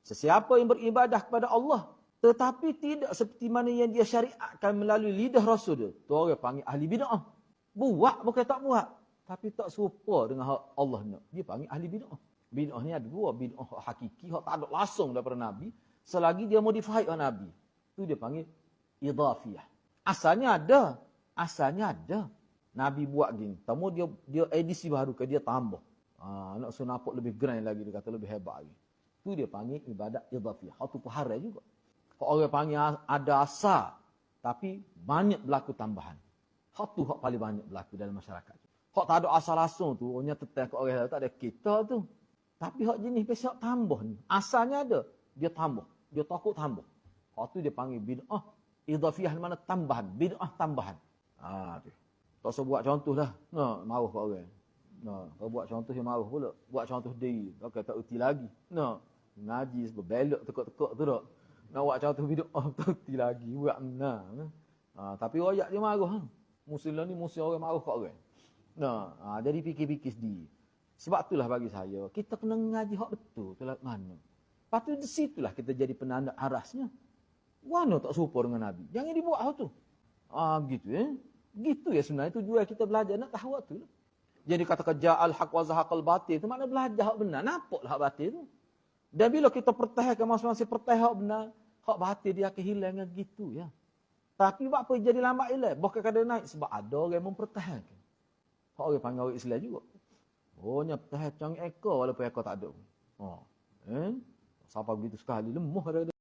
Sesiapa yang beribadah kepada Allah, tetapi tidak seperti mana yang dia syariatkan melalui lidah Rasul dia, tu orang panggil ahli bid'ah. Buat bukan tak buat, tapi tak serupa dengan hak Allah nak. Dia panggil ahli bid'ah. Bid'ah ni ada dua, bid'ah hakiki, hak tak ada langsung daripada Nabi, selagi dia modify oleh Nabi. Tu dia panggil idhafiyah. Asalnya ada. Nabi buat gini. Tamu dia edisi baru ke dia tambah. Nak suruh nampak lebih grand lagi, dia kata lebih hebat lagi. Tu dia panggil ibadat idhafiyah. Hak tu pun haram juga. Hak orang panggil ada asal, tapi banyak berlaku tambahan. Hak tu hak paling banyak berlaku dalam masyarakat. Hak tak ada asal langsung tu, orangnya tetap ke orang tak ada kita tu. Tapi hak jenis besok tambah ni. Asalnya ada, dia tambah. Dia takut tambah. Hak tu dia panggil bid'ah idhafiyah, mana tambahan, bid'ah tambahan. Tu. Tak usah buat contoh dah. Marah kat orang. Kalau buat contoh yang marah pula. Buat contoh diri. Tak erti lagi. Ngaji berbelok tekuk-tekuk tu tak. Nak buat contoh bid'ah tak erti lagi. Buat benar. Tapi royak dia marah. Muslim ni mesti orang marah kat orang. Jadi fikir-fikir sendiri. Sebab itulah bagi saya, kita kena ngaji hak betul. Itulah mana. Lepas tu di situlah kita jadi penanda arasnya. Mana tak serupa dengan Nabi. Jangan dibuat hal tu. Gitu Gitu ya sebenarnya tujuan kita belajar nak tahu tu. Jadi kata ja'al haq wa zahaqal batil tu makna belajar hak benar, nampaklah hak batil tu. Dan bila kita pertahankan masing-masing pertahan hak benar, hak batil dia akan hilang gitu ya. Tapi apa jadi lambat hilang? Bukan kadang naik sebab ada orang yang mempertahankan. Hak orang panggil orang Islam juga. Nya pertahan cang ekor walaupun ekor tak ada. Siapa begitu sekali lemah ada